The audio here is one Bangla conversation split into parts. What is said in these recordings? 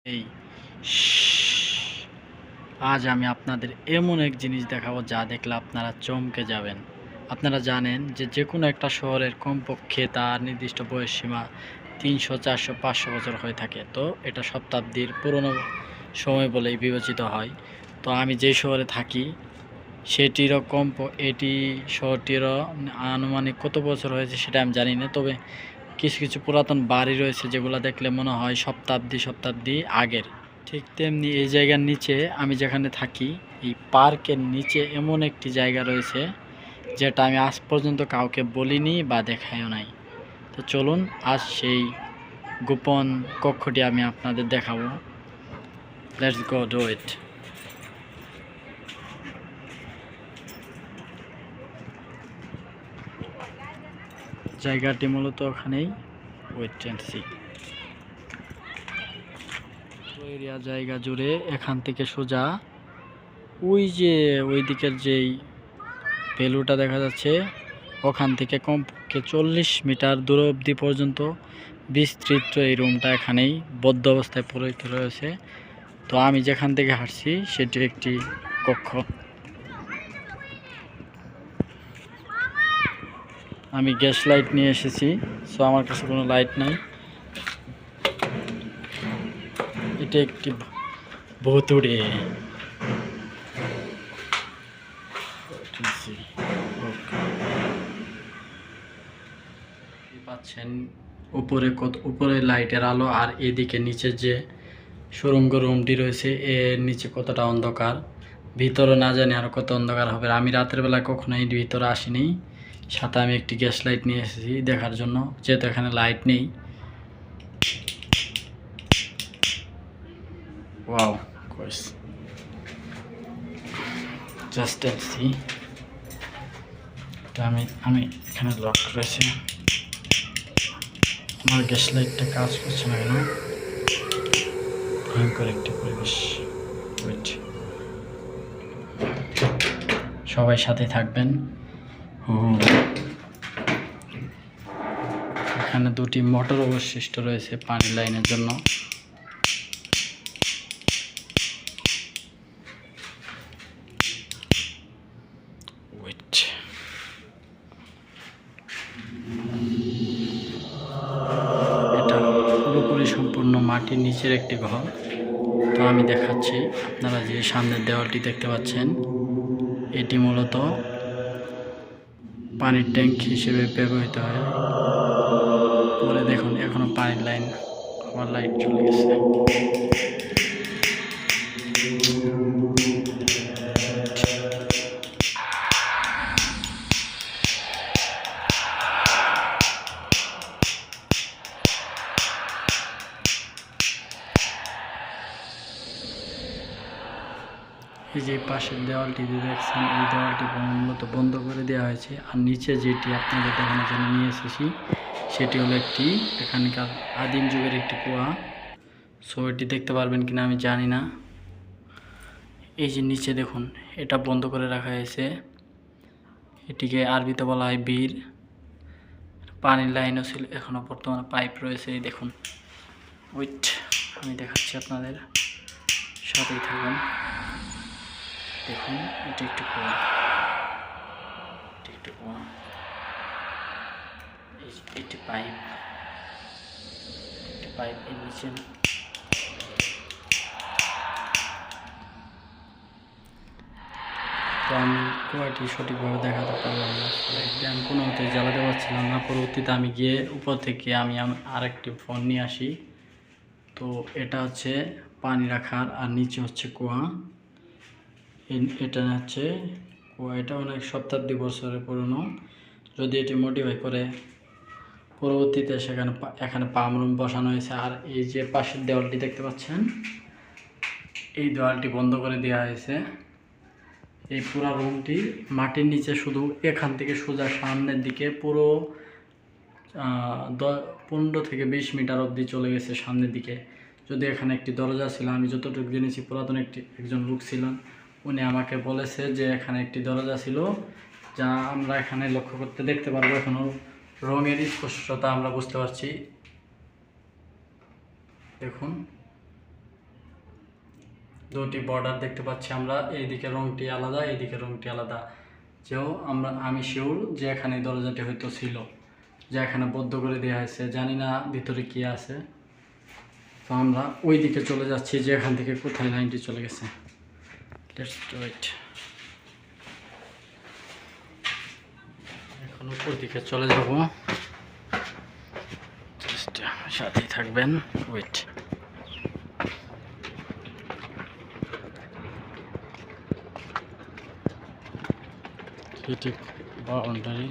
এই আজ আমি আপনাদের এমন এক জিনিস দেখাবো যা দেখলে আপনারা চমকে যাবেন। আপনারা জানেন যে কোনো একটা শহরের কমপক্ষে তার নির্দিষ্ট বয়স সীমা 300, 400, 500 বছর হয়ে থাকে। তো এটা শতাব্দীর পুরনো সময় বলেই বিবেচিত হয়। তো আমি যেই শহরে থাকি সেটিরও এটি শহরটিরও আনুমানিক কত বছর হয়েছে সেটা আমি জানি না, তবে কিছু কিছু পুরাতন বাড়ি রয়েছে যেগুলো দেখলে মনে হয় শতাব্দী আগের। ঠিক তেমনি এই জায়গার নিচে আমি যেখানে থাকি এই পার্কের নিচে এমন একটি জায়গা রয়েছে যেটা আমি আজ পর্যন্ত কাউকে বলিনি বা দেখায়ও নাই। তো চলুন আজ সেই গোপন কক্ষটি আমি আপনাদের দেখাবো। Let's go do it. জায়গাটি মূলত ওখানেই, ওয়েট এন্ড সি। এরিয়া জায়গা জুড়ে এখান থেকে সোজা ওই যে ওই দিকের যেই ভ্যালুটা দেখা যাচ্ছে ওখান থেকে কমপক্ষে 40 মিটার দূর অবধি পর্যন্ত বিস্তৃত এই রুমটা এখানেই বদ্ধ অবস্থায় পড়ে রয়েছে। তো আমি যেখান থেকে হাঁটছি সেটি একটি কক্ষ। আমি গ্যাস লাইট নিয়ে এসেছি, সো আমার কাছে কোনো লাইট নাই। এটা একটি ভুতুড়ে পাচ্ছেন উপরে লাইটের আলো, আর এদিকে নিচে যে সুড়ঙ্গ রুমটি রয়েছে এর নিচে কতটা অন্ধকার, ভিতরে না জানি আর কত অন্ধকার হবে। আমি রাতের বেলা কখনো এই ভিতরে আসিনি, সাথে আমি একটি গ্যাস লাইট নিয়ে এসেছি দেখার জন্য, যেহেতু এখানে লাইট নেই। Wow course, just see. আমি এখানে লক রয়েছে, আমার গ্যাস লাইটটা কাজ করছে না কেন? ভয়ঙ্কর একটি পরিবেশ। ওয়েট, সবাই সাথে থাকবেন। এখানে দুটি মোটর অবশিষ্ট রয়েছে পানি লাইনের জন্য। ওয়েট, এটা পুরোপুরি সম্পূর্ণ মাটির নিচের একটি ঘর। তো আমি দেখাচ্ছি, আপনারা যে সামনের দেওয়ালটি দেখতে পাচ্ছেন এটি মূলত পানির ট্যাঙ্ক হিসেবে ব্যবহৃত হয়। পরে দেখুন এখনো পানির লাইন, আমার লাইট চলে গেছে। এই যে পাশের দেওয়ালটি দেখছেন, এই দেওয়ালটি মূলত বন্ধ করে দেওয়া হয়েছে, আর নিচে যেটি আপনাদের দেখানোর জন্য নিয়ে এসেছি সেটি হলো একটি এখানকার আদিম যুগের একটি কুয়া। সো এটি দেখতে পারবেন কিনা আমি জানি না। এই যে নিচে দেখুন এটা বন্ধ করে রাখা হয়েছে, এটিকে আরবিতে বলা হয় বীর। পানির লাইনও ছিল, এখনও বর্তমানে পাইপ রয়েছে। এই দেখুন, ওয়েট আমি দেখাচ্ছি আপনাদের, সাথেই থাকুন। দেখুন এটা একটু কুয়া, এটি পাইপ এর নিচে। তো আমি কুয়াটি সঠিকভাবে দেখাতে পারলাম না, আমি কোনো মতে জ্বালাতে পারছিলাম না। পরবর্তীতে আমি গিয়ে উপর থেকে আমি আরেকটি ফোন নিয়ে আসি। তো এটা হচ্ছে পানি রাখার, আর নিচে হচ্ছে কুয়া। এটা হচ্ছে কুয়া, এটা অনেক শতাব্দী বছরের পুরনো। যদি এটি মডিফাই করে পরবর্তীতে এখানে পাম্প রুম বসানো হয়েছে। আর এই যে পাশের দেওয়ালটি দেখতে পাচ্ছেন, এই দেওয়ালটি বন্ধ করে দেওয়া হয়েছে। এই পুরো রুমটি মাটির নিচে, শুধু এখান থেকে সোজা সামনের দিকে পুরো 15 থেকে 20 মিটার অবধি চলে গেছে সামনের দিকে। যদি এখানে একটি দরজা ছিল, আমি যতটুকু জেনেছি পুরাতন একজন লোক ছিলেন, উনি আমাকে বলেছে যে এখানে একটি দরজা ছিল, যা আমরা এখানে লক্ষ্য করতে দেখতে পারবো। এখনও রঙের স্পষ্টতা আমরা বুঝতে পারছি, দেখুন। দুটি বর্ডার দেখতে পাচ্ছি আমরা, এইদিকে রংটি আলাদা, এইদিকে রংটি আলাদা। যেও আমি শিওর যে এখানে দরজাটি হয়তো ছিল, যে এখানে বদ্ধ করে দেওয়া হয়েছে, জানি না ভিতরে কি আছে। তো আমরা ওই দিকে চলে যাচ্ছি, যে এখান থেকে কোথায় লাইনটি চলে গেছে। Let's do it. এখন উপর দিকে চলে যাব, সাথেই থাকবেন। ওয়েট, ঠিক বাউন্ডারি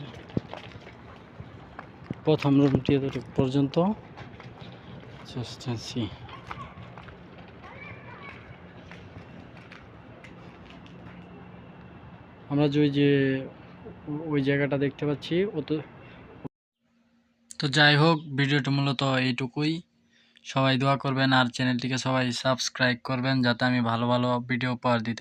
প্রথম রুমটি এতটুকু পর্যন্ত। আমরা যে ওই জায়গাটা দেখতে পাচ্ছি তো যাই হোক, ভিডিওটা মূলত এইটুকুই। সবাই দোয়া করবেন আর চ্যানেলটিকে সবাই সাবস্ক্রাইব করবেন, যাতে আমি ভালো ভালো ভিডিও উপহার দিতে পারি।